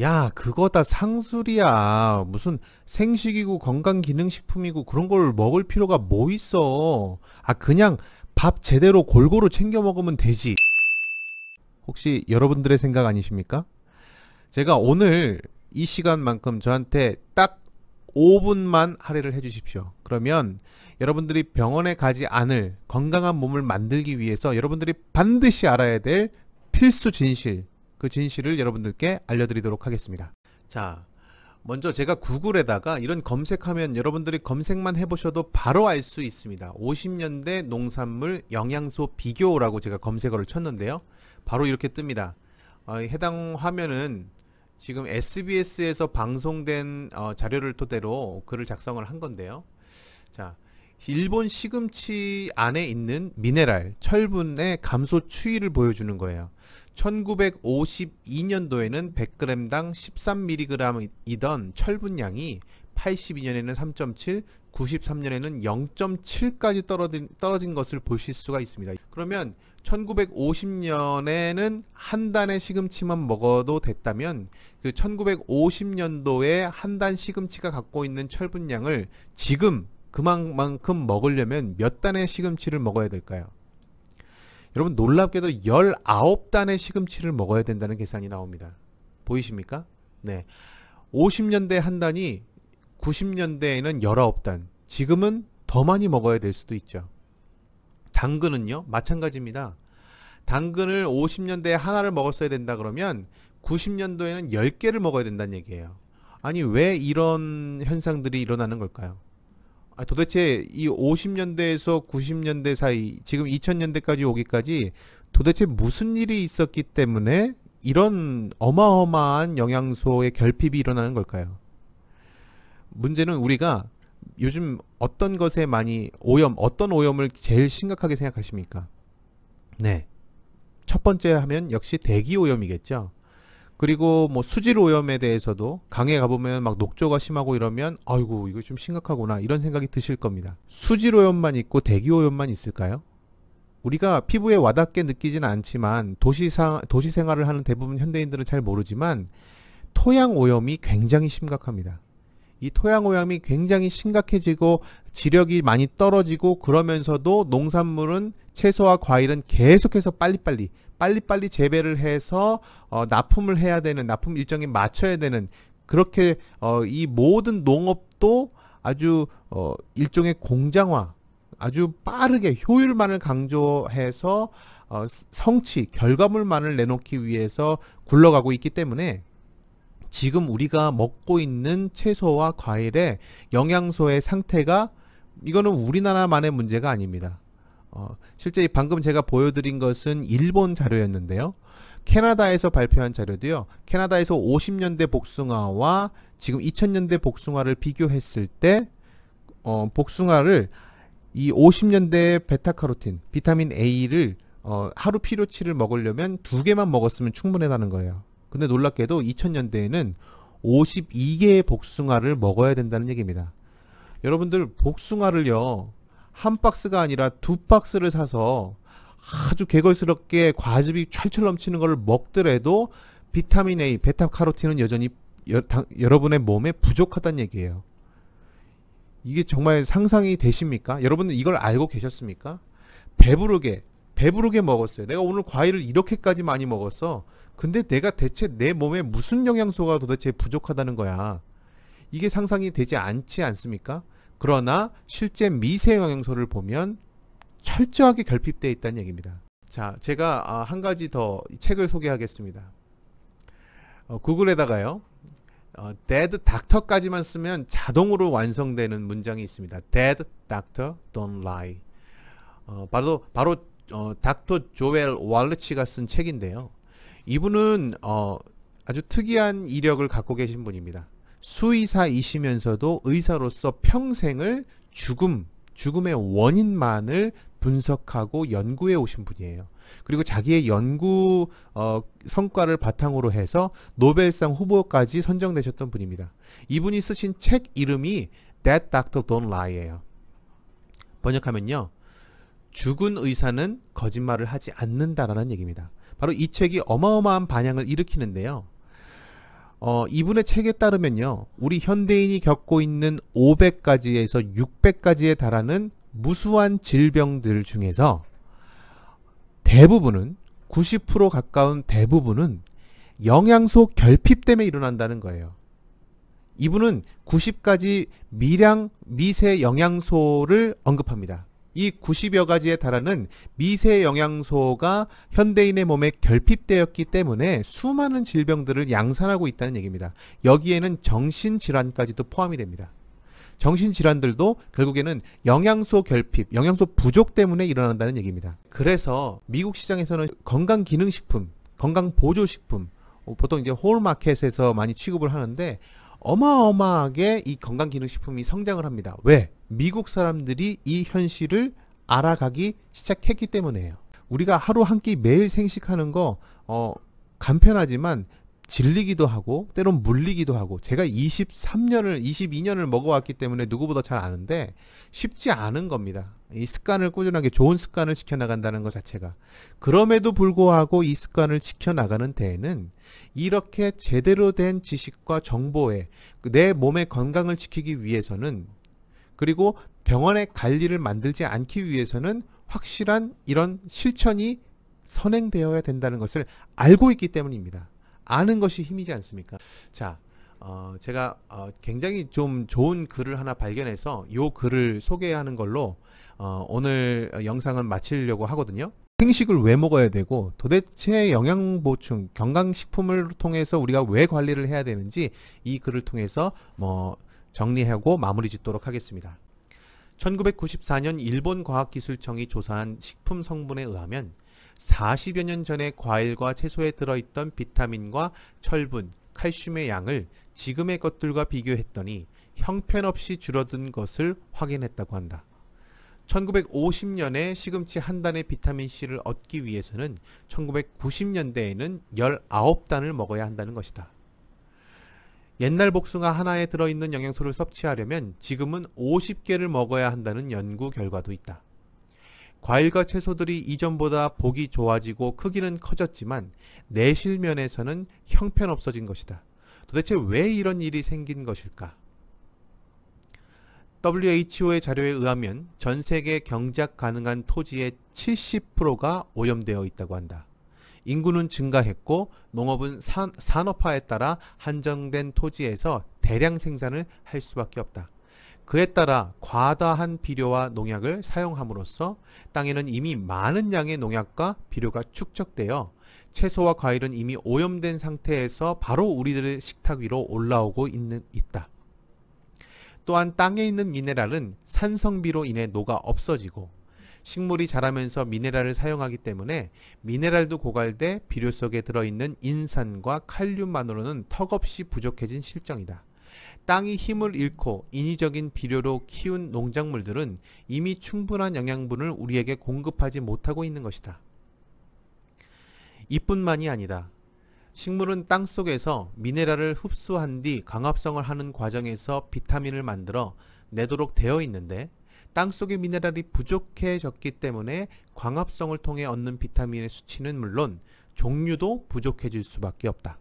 야, 그거 다 상술이야. 무슨 생식이고 건강기능식품이고 그런 걸 먹을 필요가 뭐 있어. 아, 그냥 밥 제대로 골고루 챙겨 먹으면 되지. 혹시 여러분들의 생각 아니십니까? 제가 오늘 이 시간만큼 저한테 딱 5분만 할애를 해주십시오. 그러면 여러분들이 병원에 가지 않을 건강한 몸을 만들기 위해서 여러분들이 반드시 알아야 될 필수 진실, 그 진실을 여러분들께 알려드리도록 하겠습니다. 자, 먼저 제가 구글에다가 이런 검색하면 여러분들이 검색만 해보셔도 바로 알 수 있습니다. 50년대 농산물 영양소 비교라고 제가 검색어를 쳤는데요. 바로 이렇게 뜹니다. 해당 화면은 지금 SBS에서 방송된 자료를 토대로 글을 작성을 한 건데요. 자, 일본 시금치 안에 있는 미네랄, 철분의 감소 추이를 보여주는 거예요. 1952년도에는 100g당 13mg이던 철분량이 82년에는 3.7, 93년에는 0.7까지 떨어진 것을 보실 수가 있습니다. 그러면 1950년에는 한 단의 시금치만 먹어도 됐다면 그 1950년도에 한 단 시금치가 갖고 있는 철분량을 지금 그만큼 먹으려면 몇 단의 시금치를 먹어야 될까요? 여러분, 놀랍게도 19단의 시금치를 먹어야 된다는 계산이 나옵니다. 보이십니까? 네. 50년대 한 단이 90년대에는 19단, 지금은 더 많이 먹어야 될 수도 있죠. 당근은요, 마찬가지입니다. 당근을 50년대에 하나를 먹었어야 된다 그러면 90년도에는 10개를 먹어야 된다는 얘기예요. 아니, 왜 이런 현상들이 일어나는 걸까요? 도대체 이 50년대에서 90년대 사이, 지금 2000년대까지 오기까지 도대체 무슨 일이 있었기 때문에 이런 어마어마한 영양소의 결핍이 일어나는 걸까요? 문제는 우리가 요즘 어떤 것에 많이 어떤 오염을 제일 심각하게 생각하십니까? 네, 첫 번째 하면 역시 대기 오염이겠죠. 그리고 뭐 수질 오염에 대해서도 강에 가보면 막 녹조가 심하고 이러면 아이고 이거 좀 심각하구나 이런 생각이 드실 겁니다. 수질 오염만 있고 대기 오염만 있을까요? 우리가 피부에 와닿게 느끼지는 않지만 도시 생활을 하는 대부분 현대인들은 잘 모르지만 토양 오염이 굉장히 심각합니다. 이 토양 오염이 굉장히 심각해지고 지력이 많이 떨어지고 그러면서도 농산물은, 채소와 과일은 계속해서 빨리빨리 재배를 해서 납품을 해야 되는, 납품 일정에 맞춰야 되는, 그렇게 이 모든 농업도 아주 일종의 공장화, 아주 빠르게 효율만을 강조해서 성취, 결과물만을 내놓기 위해서 굴러가고 있기 때문에 지금 우리가 먹고 있는 채소와 과일의 영양소의 상태가, 이거는 우리나라만의 문제가 아닙니다. 실제 방금 제가 보여드린 것은 일본 자료였는데요. 캐나다에서 발표한 자료도요. 캐나다에서 50년대 복숭아와 지금 2000년대 복숭아를 비교했을 때 복숭아를 이 50년대 베타카로틴, 비타민 A를 하루 필요치를 먹으려면 2개만 먹었으면 충분하다는 거예요. 근데 놀랍게도 2000년대에는 52개의 복숭아를 먹어야 된다는 얘기입니다. 여러분들, 복숭아를요, 한 박스가 아니라 2박스를 사서 아주 개걸스럽게 과즙이 철철 넘치는 것을 먹더라도 비타민 A, 베타카로틴은 여전히 여러분의 몸에 부족하다는 얘기예요. 이게 정말 상상이 되십니까? 여러분은 이걸 알고 계셨습니까? 배부르게 먹었어요. 내가 오늘 과일을 이렇게까지 많이 먹었어. 근데 내가 대체 내 몸에 무슨 영양소가 도대체 부족하다는 거야. 이게 상상이 되지 않지 않습니까? 그러나 실제 미세 영양소를 보면 철저하게 결핍되어 있다는 얘기입니다. 자, 제가 한 가지 더 책을 소개하겠습니다. 구글에다가요, Dead Doctor까지만 쓰면 자동으로 완성되는 문장이 있습니다. Dead Doctor Don't Lie. 바로 닥터 조엘 월리치가 쓴 책인데요. 이분은 아주 특이한 이력을 갖고 계신 분입니다. 수의사이시면서도 의사로서 평생을 죽음의 원인만을 분석하고 연구해 오신 분이에요. 그리고 자기의 연구 성과를 바탕으로 해서 노벨상 후보까지 선정되셨던 분입니다. 이분이 쓰신 책 이름이 That Doctor Don't Lie예요. 번역하면요, 죽은 의사는 거짓말을 하지 않는다라는 얘기입니다. 바로 이 책이 어마어마한 반향을 일으키는데요. 이분의 책에 따르면요, 우리 현대인이 겪고 있는 500가지에서 600가지에 달하는 무수한 질병들 중에서 대부분은 90% 가까운 대부분은 영양소 결핍 때문에 일어난다는 거예요. 이분은 90가지 미세 영양소를 언급합니다. 이 90여 가지에 달하는 미세 영양소가 현대인의 몸에 결핍되었기 때문에 수많은 질병들을 양산하고 있다는 얘기입니다. 여기에는 정신질환까지도 포함이 됩니다. 정신질환들도 결국에는 영양소 결핍, 영양소 부족 때문에 일어난다는 얘기입니다. 그래서 미국 시장에서는 건강기능식품, 건강보조식품, 보통 이제 홀마켓에서 많이 취급을 하는데 어마어마하게 이 건강기능식품이 성장을 합니다. 왜? 미국 사람들이 이 현실을 알아가기 시작했기 때문이에요. 우리가 하루 한 끼 매일 생식하는 거 간편하지만 질리기도 하고 때론 물리기도 하고, 제가 22년을 먹어왔기 때문에 누구보다 잘 아는데 쉽지 않은 겁니다. 이 습관을 꾸준하게 좋은 습관을 지켜나간다는 것 자체가. 그럼에도 불구하고 이 습관을 지켜나가는 데에는 이렇게 제대로 된 지식과 정보에 내 몸의 건강을 지키기 위해서는, 그리고 병원에 갈 일을 만들지 않기 위해서는 확실한 이런 실천이 선행되어야 된다는 것을 알고 있기 때문입니다. 아는 것이 힘이지 않습니까? 자, 제가 굉장히 좀 좋은 글을 하나 발견해서 이 글을 소개하는 걸로 오늘 영상은 마치려고 하거든요. 생식을 왜 먹어야 되고 도대체 영양보충, 건강식품을 통해서 우리가 왜 관리를 해야 되는지 이 글을 통해서 정리하고 마무리 짓도록 하겠습니다. 1994년 일본 과학기술청이 조사한 식품 성분에 의하면 40여 년 전에 과일과 채소에 들어있던 비타민과 철분, 칼슘의 양을 지금의 것들과 비교했더니 형편없이 줄어든 것을 확인했다고 한다. 1950년에 시금치 한 단의 비타민C를 얻기 위해서는 1990년대에는 19단을 먹어야 한다는 것이다. 옛날 복숭아 하나에 들어있는 영양소를 섭취하려면 지금은 50개를 먹어야 한다는 연구 결과도 있다. 과일과 채소들이 이전보다 보기 좋아지고 크기는 커졌지만 내실면에서는 형편없어진 것이다. 도대체 왜 이런 일이 생긴 것일까? WHO의 자료에 의하면 전 세계 경작 가능한 토지의 70%가 오염되어 있다고 한다. 인구는 증가했고 농업은 산업화에 따라 한정된 토지에서 대량 생산을 할 수밖에 없다. 그에 따라 과다한 비료와 농약을 사용함으로써 땅에는 이미 많은 양의 농약과 비료가 축적되어 채소와 과일은 이미 오염된 상태에서 바로 우리들의 식탁 위로 올라오고 있다. 또한 땅에 있는 미네랄은 산성비로 인해 녹아 없어지고 식물이 자라면서 미네랄을 사용하기 때문에 미네랄도 고갈돼 비료 속에 들어있는 인산과 칼륨만으로는 턱없이 부족해진 실정이다. 땅이 힘을 잃고 인위적인 비료로 키운 농작물들은 이미 충분한 영양분을 우리에게 공급하지 못하고 있는 것이다. 이뿐만이 아니다. 식물은 땅 속에서 미네랄을 흡수한 뒤 광합성을 하는 과정에서 비타민을 만들어 내도록 되어 있는데 땅 속의 미네랄이 부족해졌기 때문에 광합성을 통해 얻는 비타민의 수치는 물론 종류도 부족해질 수밖에 없다.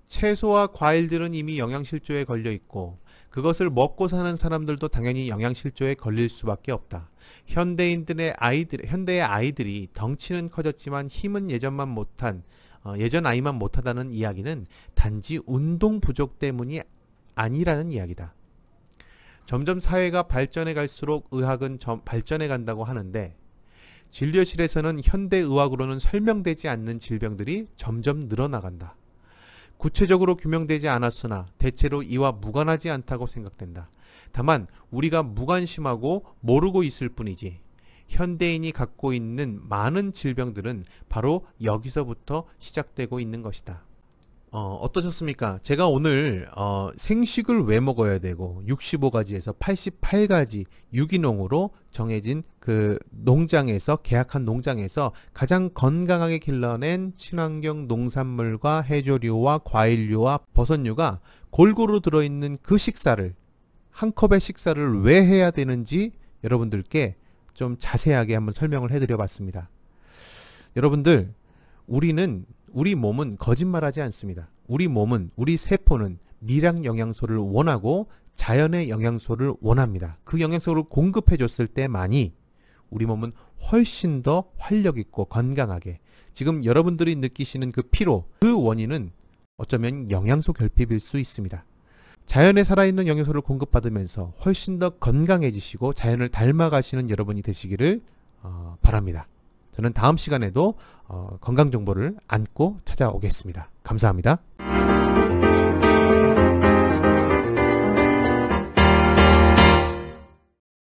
채소와 과일들은 이미 영양실조에 걸려 있고 그것을 먹고 사는 사람들도 당연히 영양실조에 걸릴 수밖에 없다. 현대의 아이들이 덩치는 커졌지만 힘은 예전 아이만 못하다는 이야기는 단지 운동 부족 때문이 아니라는 이야기다. 점점 사회가 발전해 갈수록 의학은 발전해 간다고 하는데 진료실에서는 현대의학으로는 설명되지 않는 질병들이 점점 늘어나간다. 구체적으로 규명되지 않았으나 대체로 이와 무관하지 않다고 생각된다. 다만 우리가 무관심하고 모르고 있을 뿐이지 현대인이 갖고 있는 많은 질병들은 바로 여기서부터 시작되고 있는 것이다. 어떠셨습니까? 제가 오늘 생식을 왜 먹어야 되고 65가지에서 88가지 유기농으로 정해진 그 농장에서 계약한 농장에서 가장 건강하게 길러낸 친환경 농산물과 해조류와 과일류와 버섯류가 골고루 들어있는 그 식사를, 한 컵의 식사를 왜 해야 되는지 여러분들께 좀 자세하게 한번 설명을 해드려 봤습니다. 여러분들, 우리 몸은 거짓말하지 않습니다. 우리 몸은, 우리 세포는 미량 영양소를 원하고 자연의 영양소를 원합니다. 그 영양소를 공급해 줬을 때만이 우리 몸은 훨씬 더 활력 있고 건강하게, 지금 여러분들이 느끼시는 그 피로, 그 원인은 어쩌면 영양소 결핍일 수 있습니다. 자연에 살아있는 영양소를 공급받으면서 훨씬 더 건강해지시고 자연을 닮아가시는 여러분이 되시기를 바랍니다. 저는 다음 시간에도 건강 정보를 안고 찾아오겠습니다. 감사합니다.